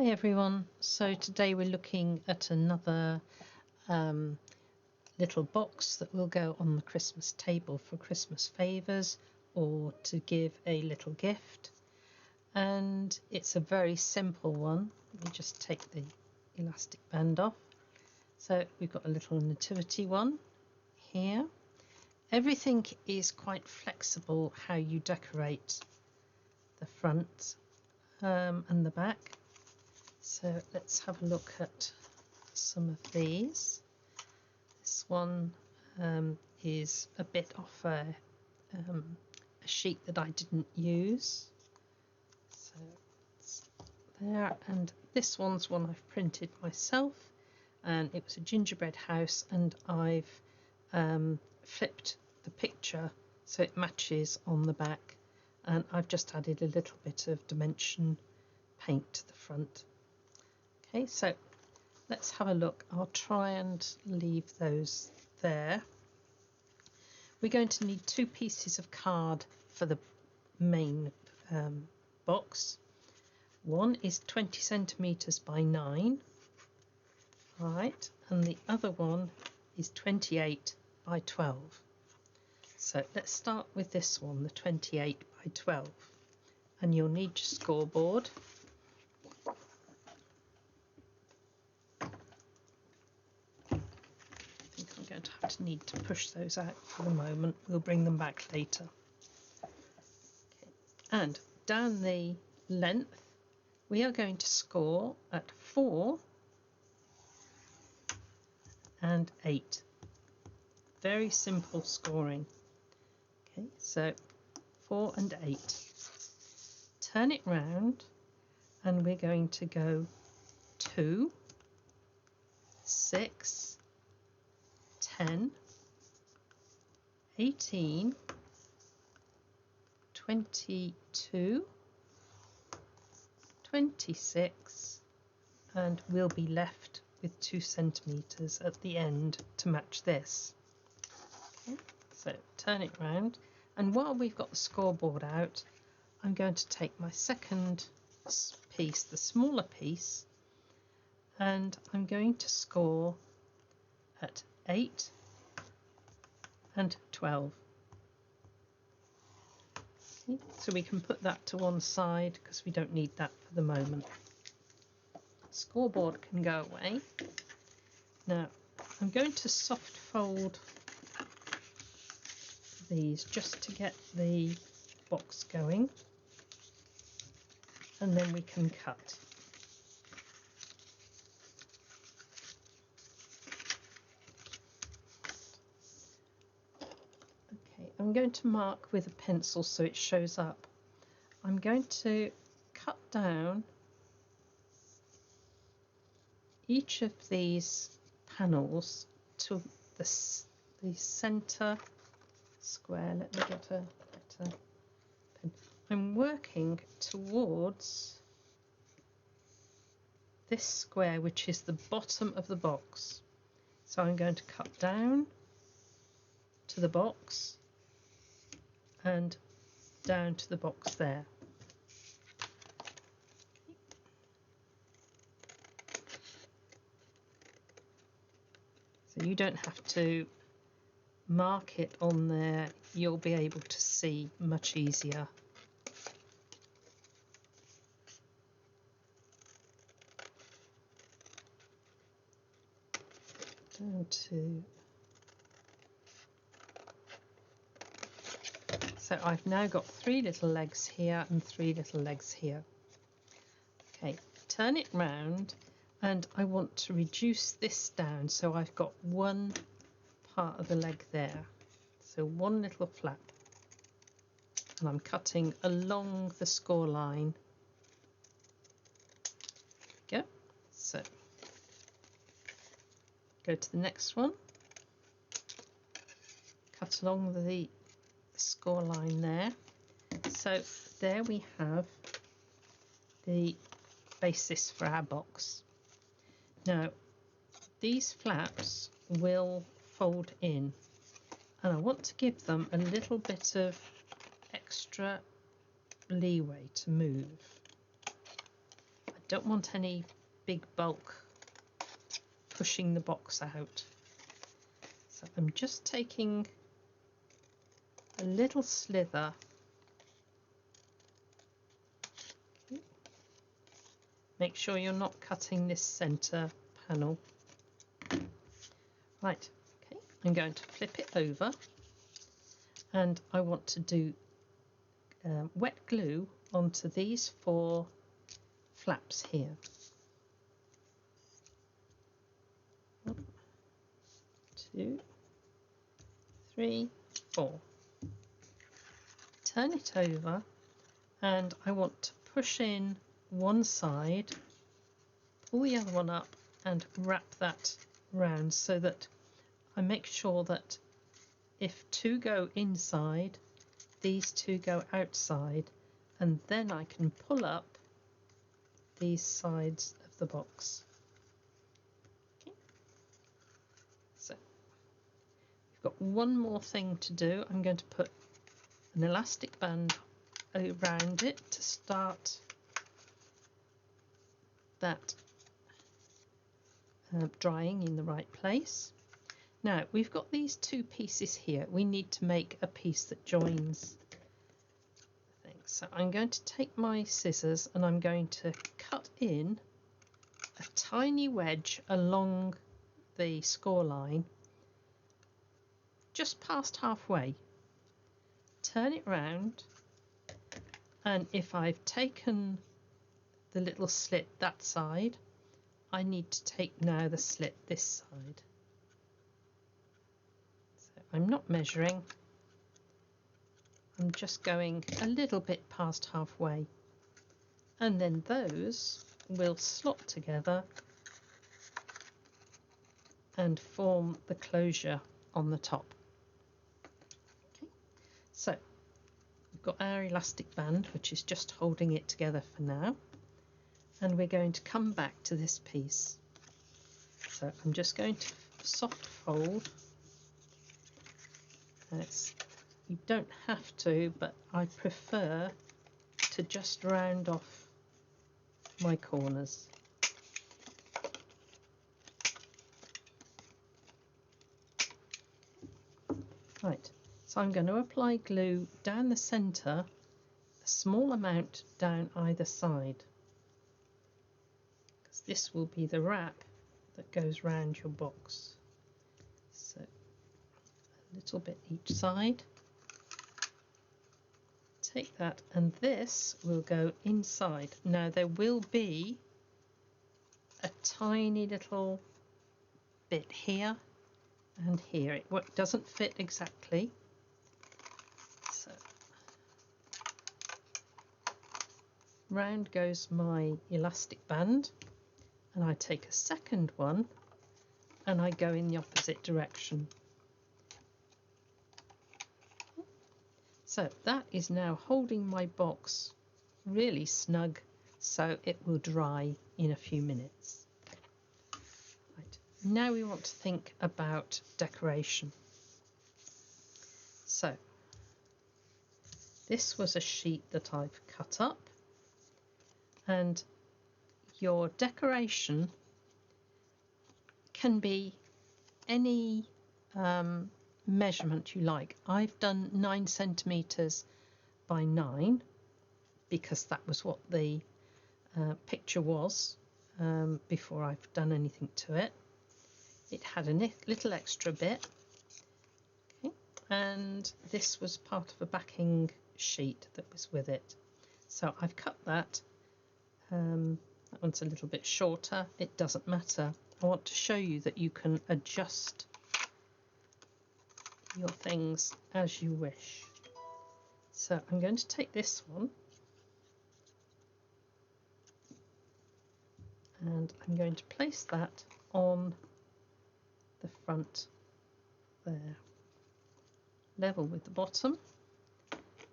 Hi everyone, so today we're looking at another little box that will go on the Christmas table for Christmas favours or to give a little gift, and it's a very simple one. Let me just take the elastic band off. So we've got a little nativity one here. Everything is quite flexible how you decorate the front and the back. So let's have a look at some of these. This one is a bit off a sheet that I didn't use. So it's there, and this one's one I've printed myself, and it was a gingerbread house, and I've flipped the picture so it matches on the back, and I've just added a little bit of dimension paint to the front. Okay, so let's have a look. I'll try and leave those there. We're going to need 2 pieces of card for the main box. One is 20 centimeters by 9, right, and the other one is 28 by 12. So let's start with this one, the 28 by 12, and you'll need your scoreboard. I'm going to need to push those out for the moment. We'll bring them back later. Okay. And down the length we are going to score at 4 and 8. Very simple scoring. Okay, so 4 and 8. Turn it round and we're going to go 2, 6, 10, 18, 22, 26, and we'll be left with 2 centimeters at the end to match this. Okay, so turn it round, and while we've got the scoreboard out, I'm going to take my second piece, the smaller piece, and I'm going to score at 8 and 12. Okay, so we can put that to one side because we don't need that for the moment. Scoreboard can go away. Now I'm going to soft fold these just to get the box going, and then we can cut. I'm going to mark with a pencil so it shows up. I'm going to cut down each of these panels to the centre square. Let me get a better pen. I'm working towards this square, which is the bottom of the box. So I'm going to cut down to the box and down to the box there. So you don't have to mark it on there, you'll be able to see much easier. Down to... So I've now got 3 little legs here and 3 little legs here. Okay, turn it round, and I want to reduce this down so I've got one part of the leg there. So one little flap, and I'm cutting along the score line. There we go. So go to the next one, cut along the score line there. So there we have the basis for our box. Now these flaps will fold in, and I want to give them a little bit of extra leeway to move. I don't want any big bulk pushing the box out. So I'm just taking a little slither. Make sure you're not cutting this centre panel. Right, okay, I'm going to flip it over, and I want to do wet glue onto these 4 flaps here. 1, 2, 3, 4. Turn it over, and I want to push in one side, pull the other one up and wrap that round, so that I make sure that if 2 go inside, these 2 go outside, and then I can pull up these sides of the box. Okay. So we've got one more thing to do. I'm going to put an elastic band around it to start that drying in the right place. Now we've got these 2 pieces here. We need to make a piece that joins the thing. So I'm going to take my scissors and I'm going to cut in a tiny wedge along the score line, just past halfway. Turn it round, and if I've taken the little slit that side, I need to take now the slit this side. So I'm not measuring, I'm just going a little bit past halfway, and then those will slot together and form the closure on the top. Okay. So we've got our elastic band, which is just holding it together for now, and we're going to come back to this piece. So I'm just going to soft fold. You don't have to, but I prefer to just round off my corners. Right, so I'm going to apply glue down the centre, a small amount down either side, because this will be the wrap that goes round your box. So a little bit each side. Take that, and this will go inside. Now there will be a tiny little bit here and here. It doesn't fit exactly. So round goes my elastic band, and I take a second one and I go in the opposite direction. So that is now holding my box really snug, so it will dry in a few minutes. Right. Now we want to think about decoration. So this was a sheet that I've cut up, and your decoration can be any measurement you like. I've done 9 centimeters by 9 because that was what the picture was before I've done anything to it. It had a little extra bit, okay, and this was part of a backing sheet that was with it. So I've cut that. That one's a little bit shorter. It doesn't matter. I want to show you that you can adjust your things as you wish. So I'm going to take this one and I'm going to place that on the front there, level with the bottom,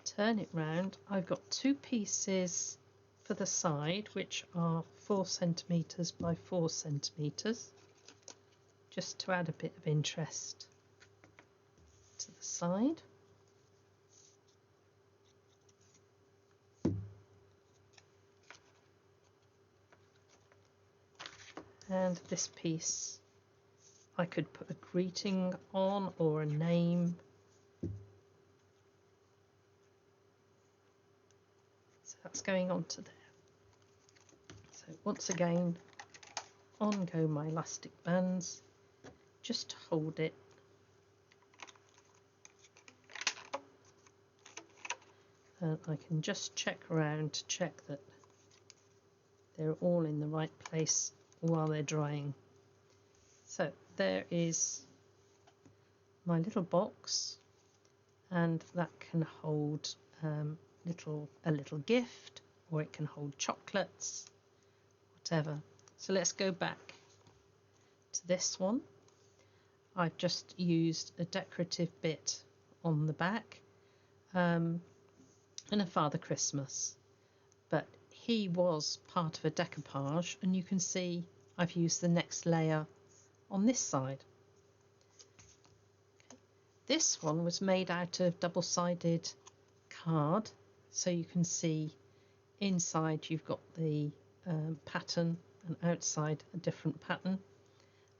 turn it round. I've got 2 pieces for the side which are 4 centimeters by 4 centimeters, just to add a bit of interest to the side. And this piece I could put a greeting on or a name. So that's going onto there. So once again, on go my elastic bands, just to hold it. And I can just check around to check that they're all in the right place while they're drying. So there is my little box, and that can hold a little gift, or it can hold chocolates, whatever. So let's go back to this one. I've just used a decorative bit on the back and a Father Christmas, but he was part of a decoupage, and you can see I've used the next layer on this side. This one was made out of double-sided card, so you can see inside you've got the pattern and outside a different pattern,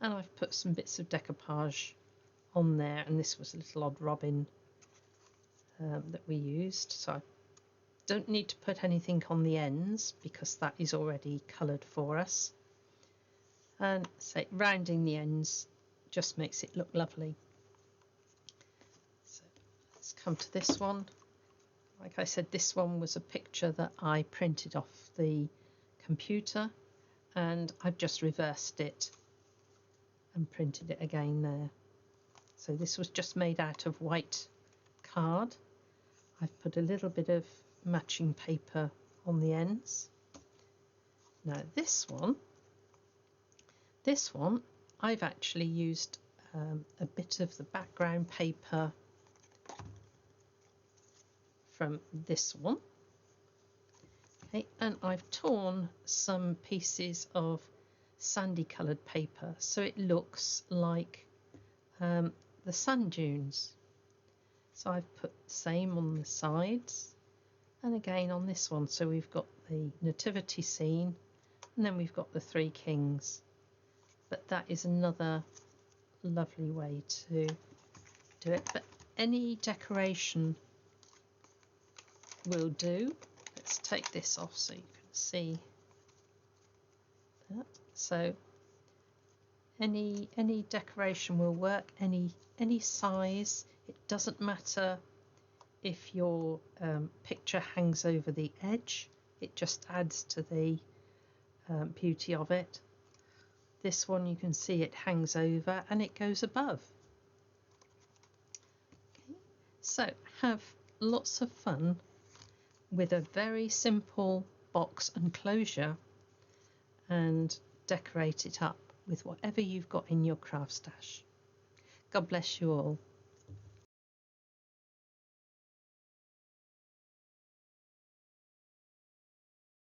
and I've put some bits of decoupage on there, and this was a little odd robin that we used, so I don't need to put anything on the ends because that is already coloured for us, and say rounding the ends just makes it look lovely. So let's come to this one. Like I said, this one was a picture that I printed off the computer, and I've just reversed it and printed it again there. So this was just made out of white card. I've put a little bit of matching paper on the ends. Now this one I've actually used a bit of the background paper from this one. Okay, and I've torn some pieces of sandy coloured paper so it looks like the sand dunes. So I've put the same on the sides and again on this one. So we've got the nativity scene and then we've got the three kings. But that is another lovely way to do it. But any decoration will do. Let's take this off so you can see that. So any decoration will work, any size. It doesn't matter if your picture hangs over the edge, it just adds to the beauty of it. This one you can see it hangs over and it goes above. Okay. So have lots of fun with a very simple box and closure, and decorate it up with whatever you've got in your craft stash. God bless you all.